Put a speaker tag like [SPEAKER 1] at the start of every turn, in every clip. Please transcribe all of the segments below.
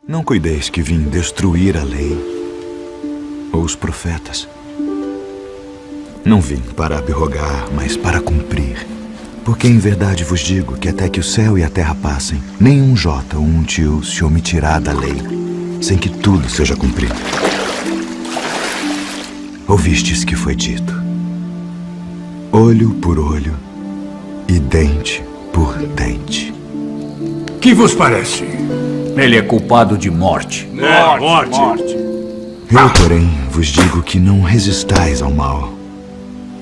[SPEAKER 1] Não cuideis que vim destruir a lei ou os profetas. Não vim para abrogar, mas para cumprir. Porque em verdade vos digo que até que o céu e a terra passem, nenhum jota ou um tio se omitirá da lei, sem que tudo seja cumprido. Ouvistes que foi dito: olho por olho e dente por dente.
[SPEAKER 2] Que vos parece?
[SPEAKER 3] Ele é culpado de morte.
[SPEAKER 2] Morte.
[SPEAKER 1] Eu, porém, vos digo que não resistais ao mal.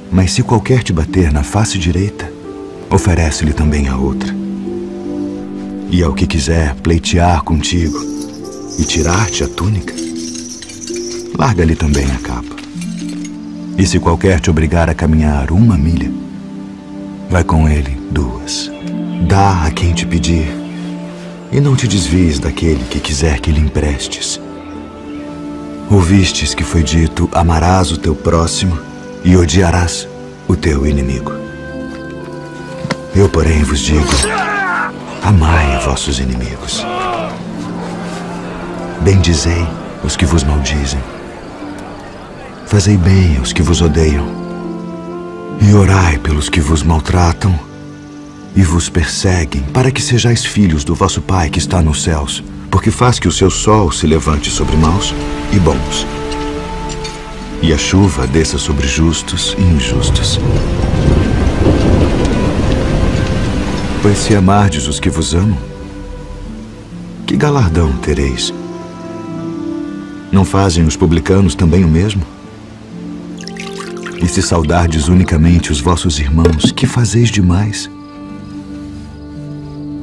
[SPEAKER 1] Mas se qualquer te bater na face direita, oferece-lhe também a outra. E ao que quiser pleitear contigo e tirar-te a túnica, larga-lhe também a capa. E se qualquer te obrigar a caminhar 1 milha, vai com ele 2. Dá a quem te pedir, e não te desvies daquele que quiser que lhe emprestes. Ouvistes que foi dito: amarás o teu próximo e odiarás o teu inimigo. Eu, porém, vos digo: amai vossos inimigos. Bendizei os que vos maldizem. Fazei bem aos que vos odeiam. E orai pelos que vos maltratam e vos perseguem, para que sejais filhos do vosso Pai que está nos céus, porque faz que o seu sol se levante sobre maus e bons, e a chuva desça sobre justos e injustos. Pois se amardes os que vos amam, que galardão tereis? Não fazem os publicanos também o mesmo? E se saudardes unicamente os vossos irmãos, que fazeis demais?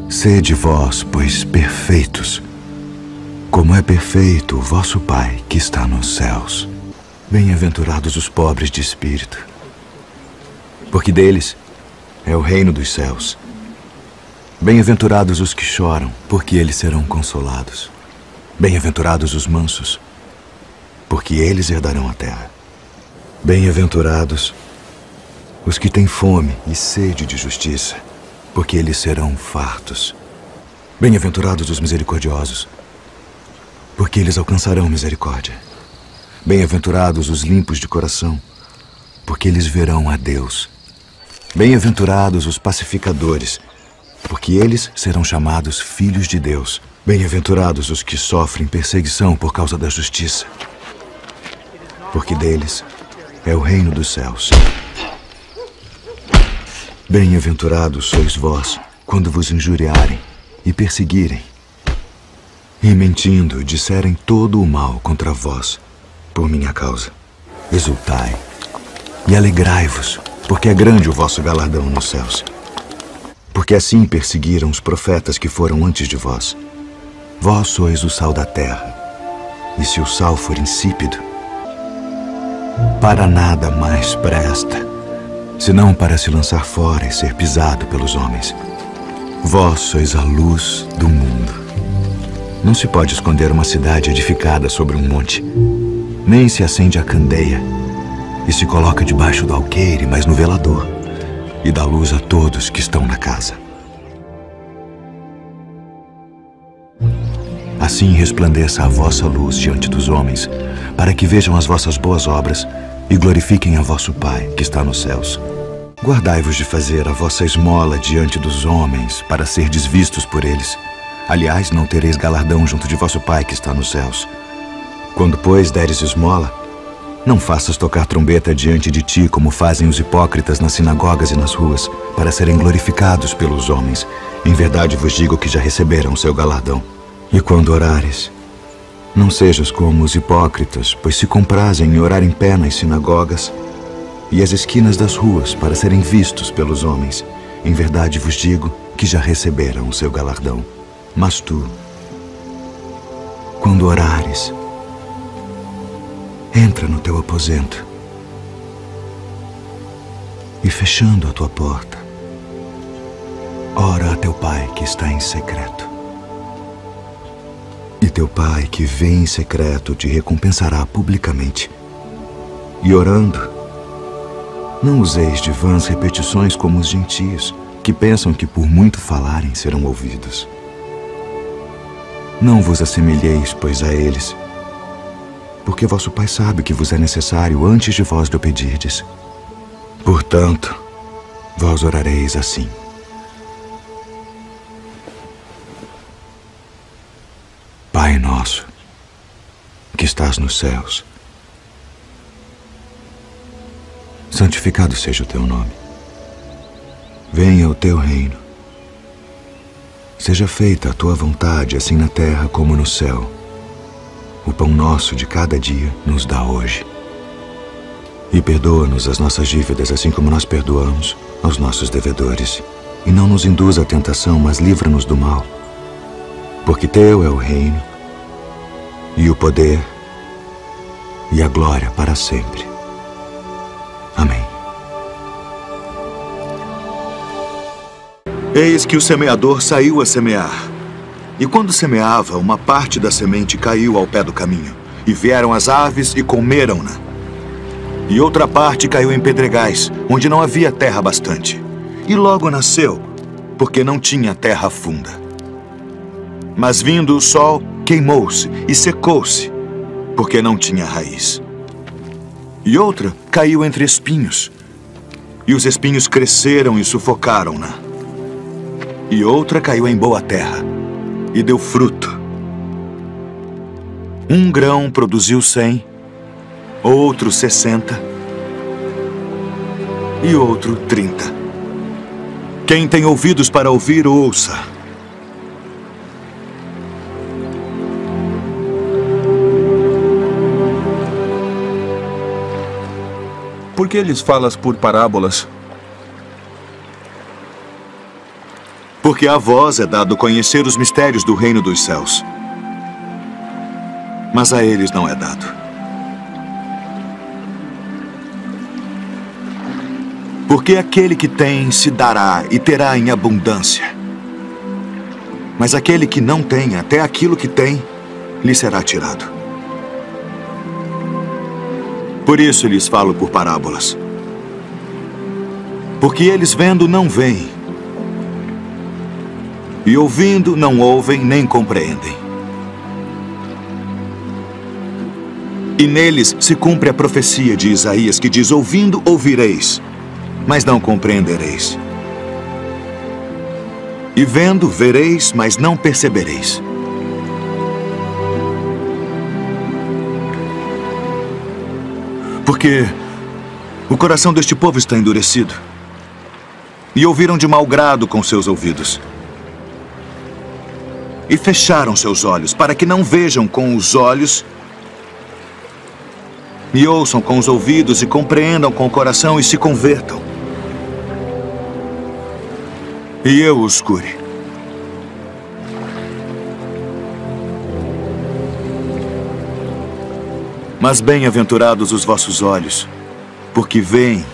[SPEAKER 1] Sede vós, pois, perfeitos, como é perfeito o vosso Pai que está nos céus. Bem-aventurados os pobres de espírito, porque deles é o reino dos céus. Bem-aventurados os que choram, porque eles serão consolados. Bem-aventurados os mansos, porque eles herdarão a terra. Bem-aventurados os que têm fome e sede de justiça, porque eles serão fartos. Bem-aventurados os misericordiosos, porque eles alcançarão misericórdia. Bem-aventurados os limpos de coração, porque eles verão a Deus. Bem-aventurados os pacificadores, porque eles serão chamados filhos de Deus. Bem-aventurados os que sofrem perseguição por causa da justiça, porque deles é o reino dos céus. Bem-aventurados sois vós, quando vos injuriarem e perseguirem, e mentindo disserem todo o mal contra vós, por minha causa. Exultai e alegrai-vos, porque é grande o vosso galardão nos céus. Porque assim perseguiram os profetas que foram antes de vós. Vós sois o sal da terra, e se o sal for insípido, para nada mais presta, senão para se lançar fora e ser pisado pelos homens. Vós sois a luz do mundo. Não se pode esconder uma cidade edificada sobre um monte, nem se acende a candeia e se coloca debaixo do alqueire, mas no velador, e dá luz a todos que estão na casa. Assim resplandeça a vossa luz diante dos homens, para que vejam as vossas boas obras e glorifiquem a vosso Pai que está nos céus. Guardai-vos de fazer a vossa esmola diante dos homens, para serdes vistos por eles. Aliás, não tereis galardão junto de vosso Pai que está nos céus. Quando, pois, deres esmola, não faças tocar trombeta diante de ti, como fazem os hipócritas nas sinagogas e nas ruas, para serem glorificados pelos homens. Em verdade vos digo que já receberam o seu galardão. E quando orares, não sejas como os hipócritas, pois se comprazem em orar em pé nas sinagogas e as esquinas das ruas, para serem vistos pelos homens. Em verdade vos digo que já receberam o seu galardão. Mas tu, quando orares, entra no teu aposento e, fechando a tua porta, ora a teu Pai que está em secreto. E teu Pai que vê em secreto te recompensará publicamente. E orando, não useis de vãs repetições como os gentios, que pensam que por muito falarem serão ouvidos. Não vos assemelheis, pois, a eles, porque vosso Pai sabe que vos é necessário antes de vós lhe pedirdes. Portanto, vós orareis assim: Pai nosso, que estás nos céus, santificado seja o teu nome. Venha o teu reino. Seja feita a tua vontade, assim na terra como no céu. O pão nosso de cada dia nos dá hoje. E perdoa-nos as nossas dívidas, assim como nós perdoamos aos nossos devedores. E não nos induza à tentação, mas livra-nos do mal. Porque teu é o reino, e o poder, e a glória para sempre. Amém.
[SPEAKER 4] Eis que o semeador saiu a semear. E quando semeava, uma parte da semente caiu ao pé do caminho. E vieram as aves e comeram-na. E outra parte caiu em pedregais, onde não havia terra bastante. E logo nasceu, porque não tinha terra funda. Mas vindo o sol, queimou-se e secou-se, porque não tinha raiz. E outra caiu entre espinhos, e os espinhos cresceram e sufocaram-na. E outra caiu em boa terra, e deu fruto. Um grão produziu 100, outro 60, e outro 30. Quem tem ouvidos para ouvir, ouça.
[SPEAKER 5] Por que lhes falas por parábolas?
[SPEAKER 4] Porque a vós é dado conhecer os mistérios do reino dos céus. Mas a eles não é dado. Porque aquele que tem se dará e terá em abundância. Mas aquele que não tem, até aquilo que tem, lhe será tirado. Por isso lhes falo por parábolas. Porque eles vendo não veem, e ouvindo não ouvem nem compreendem. E neles se cumpre a profecia de Isaías, que diz: ouvindo ouvireis, mas não compreendereis. E vendo vereis, mas não percebereis. Porque o coração deste povo está endurecido, e ouviram de mau grado com seus ouvidos, e fecharam seus olhos, para que não vejam com os olhos, e ouçam com os ouvidos, e compreendam com o coração, e se convertam. E eu os cure. Mas bem-aventurados os vossos olhos, porque veem,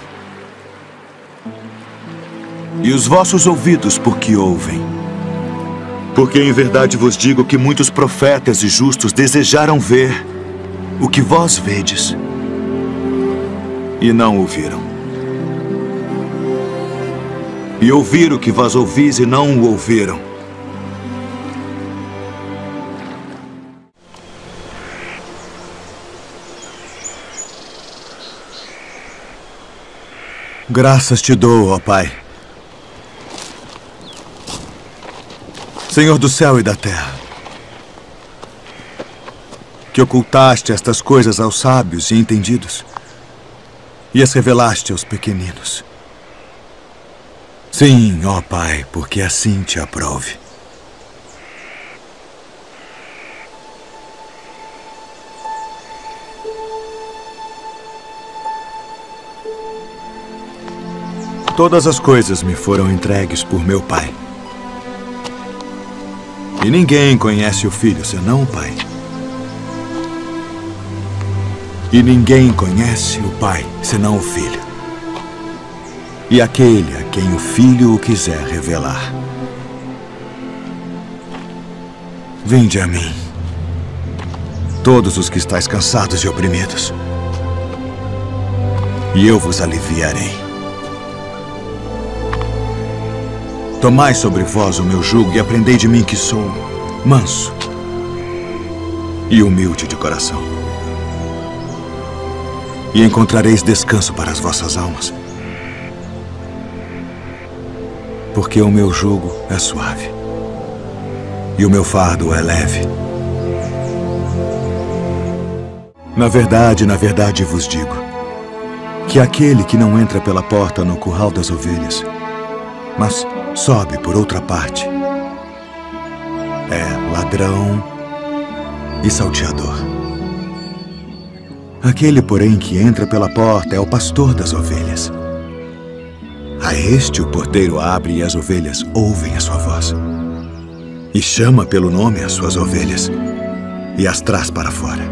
[SPEAKER 4] e os vossos ouvidos, porque ouvem. Porque em verdade vos digo que muitos profetas e justos desejaram ver o que vós vedes, e não ouviram. E ouvir o que vós ouvis e não o ouviram. Graças te dou, ó Pai, Senhor do céu e da terra, que ocultaste estas coisas aos sábios e entendidos e as revelaste aos pequeninos. Sim, ó Pai, porque assim te aprove. Todas as coisas me foram entregues por meu Pai. E ninguém conhece o Filho senão o Pai. E ninguém conhece o Pai senão o Filho. E aquele a quem o Filho o quiser revelar. Vinde a mim, todos os que estáis cansados e oprimidos, e eu vos aliviarei. Tomai sobre vós o meu jugo e aprendei de mim, que sou manso
[SPEAKER 1] e humilde de coração. E encontrareis descanso para as vossas almas. Porque o meu jugo é suave e o meu fardo é leve. Na verdade vos digo que aquele que não entra pela porta no curral das ovelhas, mas sobe por outra parte, é ladrão e salteador. Aquele, porém, que entra pela porta é o pastor das ovelhas. A este o porteiro abre e as ovelhas ouvem a sua voz. E chama pelo nome as suas ovelhas e as traz para fora.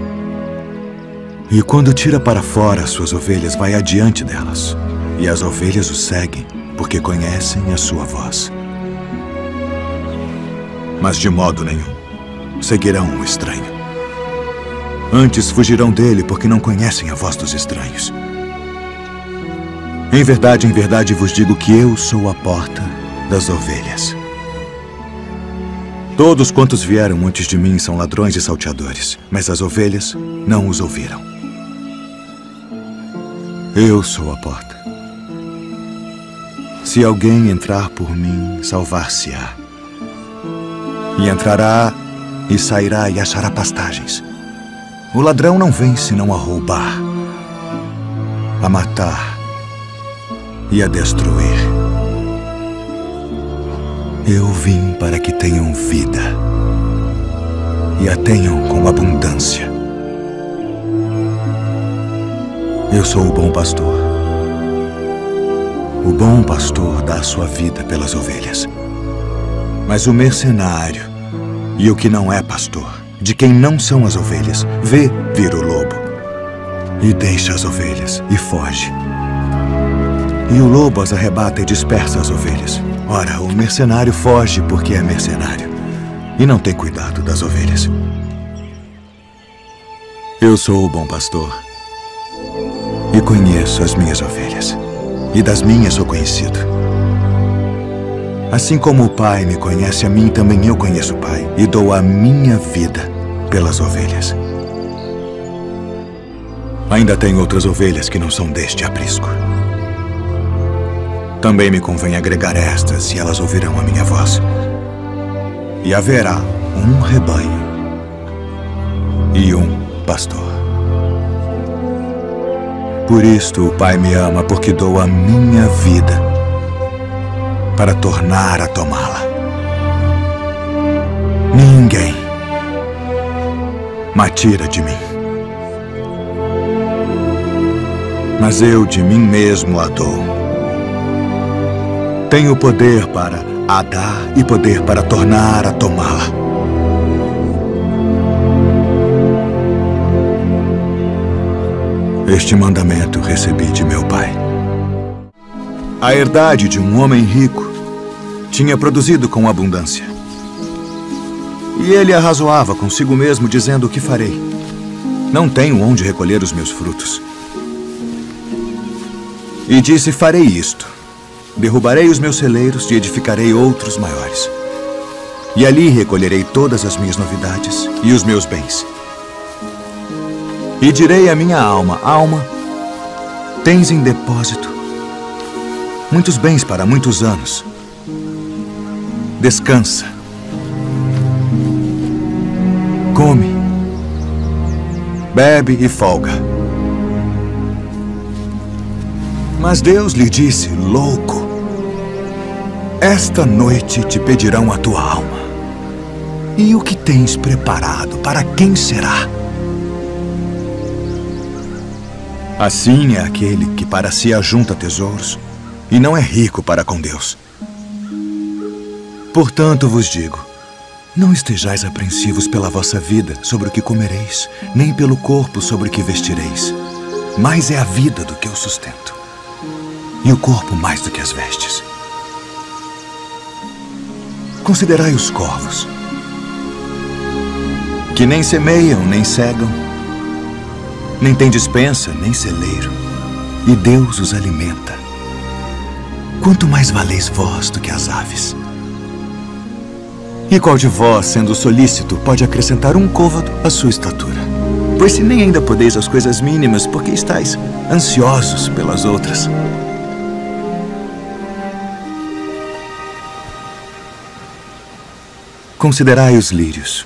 [SPEAKER 1] E quando tira para fora as suas ovelhas, vai adiante delas. E as ovelhas o seguem, porque conhecem a sua voz. Mas de modo nenhum seguirão o estranho. Antes fugirão dele, porque não conhecem a voz dos estranhos. Em verdade vos digo que eu sou a porta das ovelhas. Todos quantos vieram antes de mim são ladrões e salteadores, mas as ovelhas não os ouviram. Eu sou a porta. Se alguém entrar por mim, salvar-se-á. E entrará e sairá e achará pastagens. O ladrão não vem senão a roubar, a matar e a destruir. Eu vim para que tenham vida e a tenham com abundância. Eu sou o bom pastor. O bom pastor dá a sua vida pelas ovelhas. Mas o mercenário e o que não é pastor, de quem não são as ovelhas, vê vir o lobo e deixa as ovelhas e foge. E o lobo as arrebata e dispersa as ovelhas. Ora, o mercenário foge porque é mercenário e não tem cuidado das ovelhas. Eu sou o bom pastor e conheço as minhas ovelhas, e das minhas sou conhecido. Assim como o Pai me conhece a mim, também eu conheço o Pai, e dou a minha vida pelas ovelhas. Ainda tenho outras ovelhas que não são deste aprisco. Também me convém agregar estas, e elas ouvirão a minha voz. E haverá um rebanho e um pastor. Por isto o Pai me ama, porque dou a minha vida para tornar a tomá-la. Ninguém me tira de mim, mas eu de mim mesmo a dou. Tenho poder para a dar e poder para tornar a tomá-la. Este mandamento recebi de meu pai. A herdade de um homem rico tinha produzido com abundância. E ele arrazoava consigo mesmo, dizendo: o que farei? Não tenho onde recolher os meus frutos. E disse: farei isto. Derrubarei os meus celeiros e edificarei outros maiores. E ali recolherei todas as minhas novidades e os meus bens. E direi à minha alma: alma, tens em depósito muitos bens para muitos anos. Descansa. Come. Bebe e folga. Mas Deus lhe disse: louco, esta noite te pedirão a tua alma. E o que tens preparado, para quem será? Assim é aquele que para si ajunta tesouros e não é rico para com Deus. Portanto vos digo, não estejais apreensivos pela vossa vida sobre o que comereis, nem pelo corpo sobre o que vestireis. Mais é a vida do que o sustento, e o corpo mais do que as vestes. Considerai os corvos, que nem semeiam, nem cegam, nem têm despensa, nem celeiro, e Deus os alimenta. Quanto mais valeis vós do que as aves. E qual de vós, sendo solícito, pode acrescentar um côvado à sua estatura? Pois se nem ainda podeis as coisas mínimas, porque estáis ansiosos pelas outras. Considerai os lírios,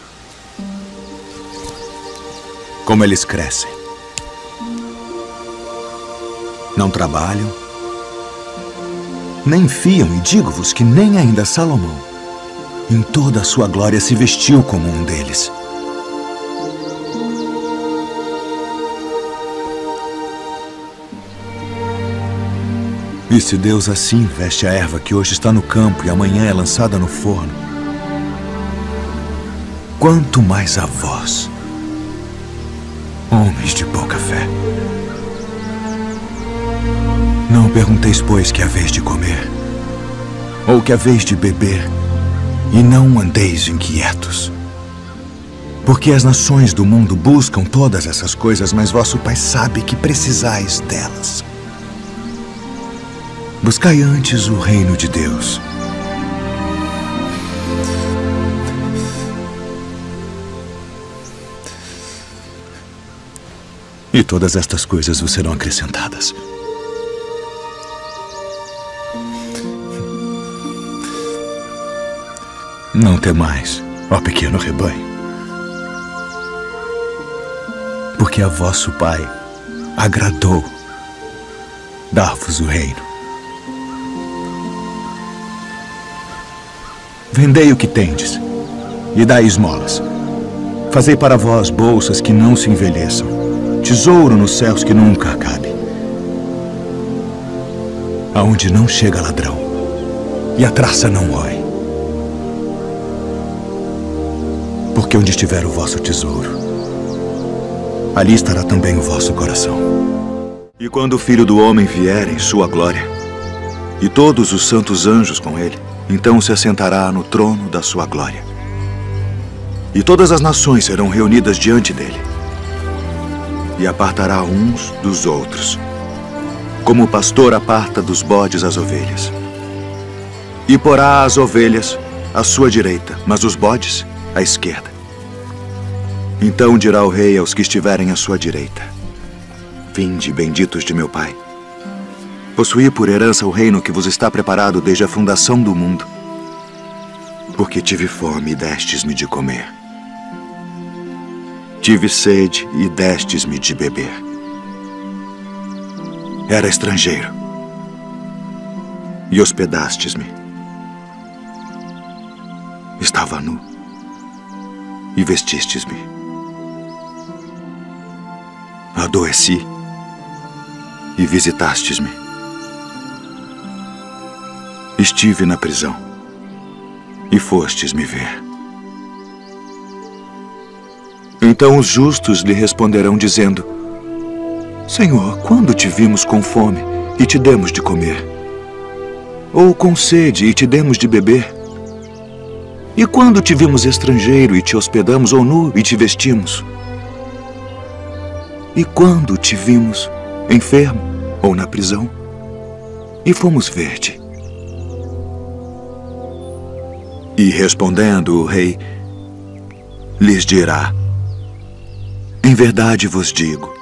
[SPEAKER 1] como eles crescem. Não trabalham, nem fiam, e digo-vos que nem ainda Salomão, em toda a sua glória, se vestiu como um deles. E se Deus assim veste a erva que hoje está no campo e amanhã é lançada no forno, quanto mais a vós, homens de pouca fé. Não pergunteis, pois, que haveis de comer, ou que haveis de beber, e não andeis inquietos. Porque as nações do mundo buscam todas essas coisas, mas vosso Pai sabe que precisais delas. Buscai antes o reino de Deus. E todas estas coisas vos serão acrescentadas. Não temais, ó pequeno rebanho, porque a vosso Pai agradou dar-vos o reino. Vendei o que tendes e dai esmolas. Fazei para vós bolsas que não se envelheçam, tesouro nos céus que nunca acabe, aonde não chega ladrão e a traça não rói. Porque onde estiver o vosso tesouro, ali estará também o vosso coração.
[SPEAKER 4] E quando o Filho do Homem vier em sua glória, e todos os santos anjos com ele, então se assentará no trono da sua glória. E todas as nações serão reunidas diante dele, e apartará uns dos outros, como o pastor aparta dos bodes as ovelhas. E porá as ovelhas à sua direita, mas os bodes à esquerda. Então dirá o rei aos que estiverem à sua direita: Vinde, benditos de meu Pai, possuí por herança o reino que vos está preparado desde a fundação do mundo. Porque tive fome e destes-me de comer. Tive sede e destes-me de beber. Era estrangeiro e hospedastes-me. Estava nu e vestistes-me. Adoeci e visitastes-me. Estive na prisão e fostes me ver. Então os justos lhe responderão dizendo: Senhor, quando te vimos com fome e te demos de comer? Ou com sede e te demos de beber? E quando te vimos estrangeiro e te hospedamos, ou nu e te vestimos? E quando te vimos enfermo ou na prisão e fomos ver-te? E respondendo o rei, lhes dirá: Em verdade vos digo,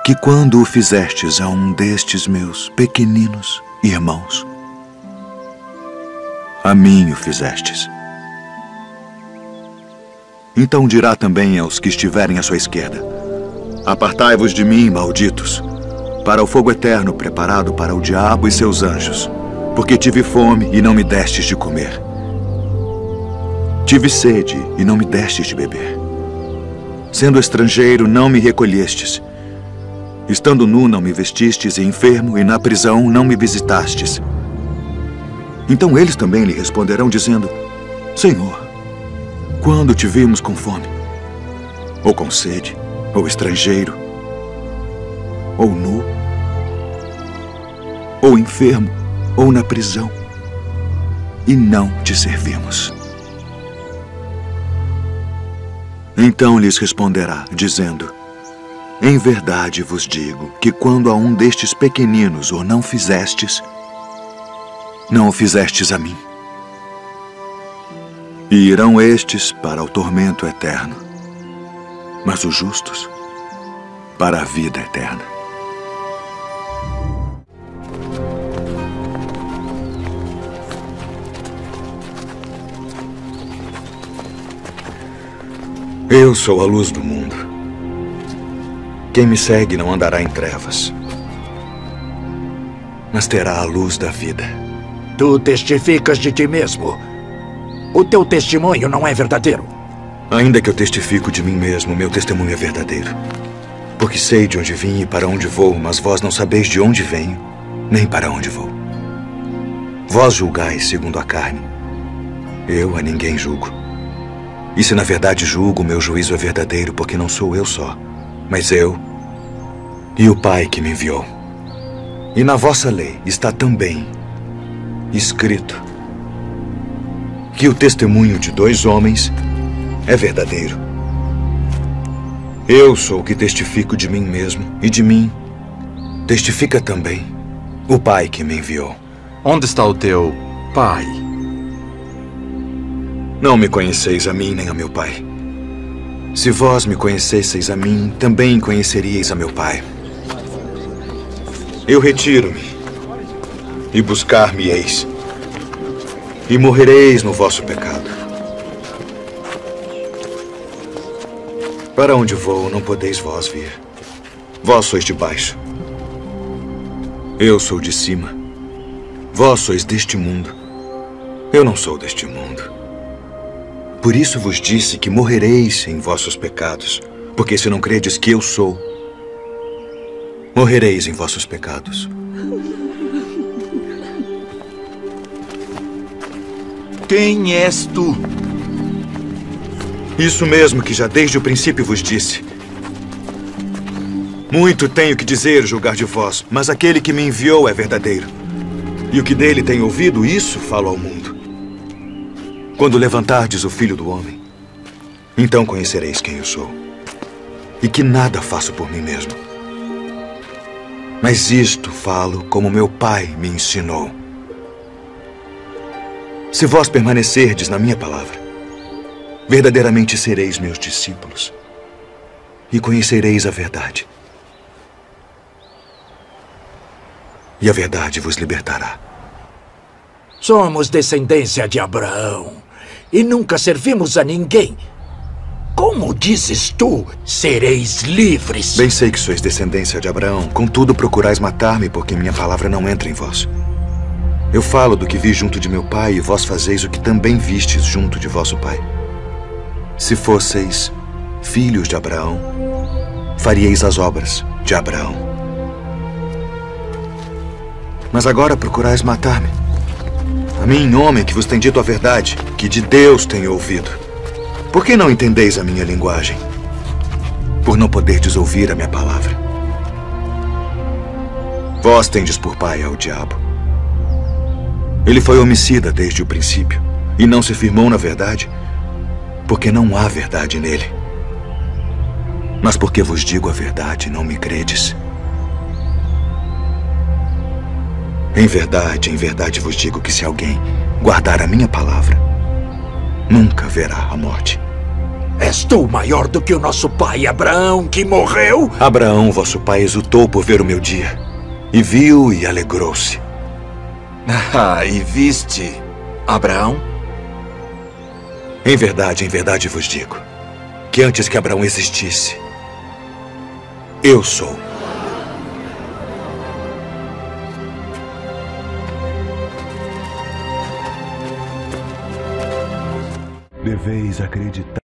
[SPEAKER 4] que quando o fizestes a um destes meus pequeninos irmãos, a mim o fizestes. Então dirá também aos que estiverem à sua esquerda: Apartai-vos de mim, malditos, para o fogo eterno preparado para o diabo e seus anjos, porque tive fome e não me destes de comer. Tive sede e não me destes de beber. Sendo estrangeiro, não me recolhestes. Estando nu, não me vestistes, e enfermo, e na prisão, não me visitastes. Então eles também lhe responderão, dizendo: Senhor, quando te vimos com fome, ou com sede, ou estrangeiro, ou nu, ou enfermo, ou na prisão, e não te servimos? Então lhes responderá, dizendo: Em verdade vos digo que quando a um destes pequeninos o não fizestes, não o fizestes a mim. E irão estes para o tormento eterno, mas os justos para a vida eterna. Eu sou a luz do mundo. Quem me segue não andará em trevas, mas terá a luz da vida.
[SPEAKER 6] Tu testificas de ti mesmo. O teu testemunho não é verdadeiro.
[SPEAKER 4] Ainda que eu testifico de mim mesmo, meu testemunho é verdadeiro. Porque sei de onde vim e para onde vou, mas vós não sabeis de onde venho, nem para onde vou. Vós julgais segundo a carne. Eu a ninguém julgo. E se na verdade julgo, meu juízo é verdadeiro, porque não sou eu só, mas eu e o Pai que me enviou. E na vossa lei está também escrito que o testemunho de 2 homens é verdadeiro. Eu sou o que testifico de mim mesmo, e de mim testifica também o Pai que me enviou.
[SPEAKER 5] Onde está o teu pai?
[SPEAKER 4] Não me conheceis a mim nem a meu Pai. Se vós me conhecesseis a mim, também conheceríeis a meu Pai. Eu retiro-me, e buscar-me-eis, e morrereis no vosso pecado. Para onde vou, não podeis vós vir. Vós sois de baixo. Eu sou de cima. Vós sois deste mundo. Eu não sou deste mundo. Por isso vos disse que morrereis em vossos pecados, porque se não credes que eu sou, morrereis em vossos pecados.
[SPEAKER 6] Quem és tu?
[SPEAKER 4] Isso mesmo que já desde o princípio vos disse. Muito tenho que dizer, julgar de vós, mas aquele que me enviou é verdadeiro. E o que dele tenho ouvido, isso falo ao mundo. Quando levantardes o Filho do Homem, então conhecereis quem eu sou. E que nada faço por mim mesmo. Mas isto falo como meu Pai me ensinou. Se vós permanecerdes na minha palavra, verdadeiramente sereis meus discípulos e conhecereis a verdade. E a verdade vos libertará.
[SPEAKER 6] Somos descendência de Abraão e nunca servimos a ninguém. Como dizes tu, sereis livres?
[SPEAKER 4] Bem sei que sois descendência de Abraão, contudo procurais matar-me porque minha palavra não entra em vós. Eu falo do que vi junto de meu pai e vós fazeis o que também vistes junto de vosso pai. Se fosseis filhos de Abraão, faríeis as obras de Abraão. Mas agora procurais matar-me. A mim, homem que vos tem dito a verdade, que de Deus tenho ouvido. Por que não entendeis a minha linguagem? Por não poderdes ouvir a minha palavra. Vós tendes por pai ao diabo. Ele foi homicida desde o princípio e não se firmou na verdade, porque não há verdade nele. Mas porque vos digo a verdade, não me credes. Em verdade vos digo que se alguém guardar a minha palavra, nunca verá a morte.
[SPEAKER 6] És tu maior do que o nosso pai Abraão, que morreu?
[SPEAKER 4] Abraão, vosso pai, exultou por ver o meu dia, e viu e alegrou-se.
[SPEAKER 7] Ah, e viste Abraão?
[SPEAKER 4] Em verdade vos digo, que antes que Abraão existisse, eu sou.
[SPEAKER 1] Deveis acreditar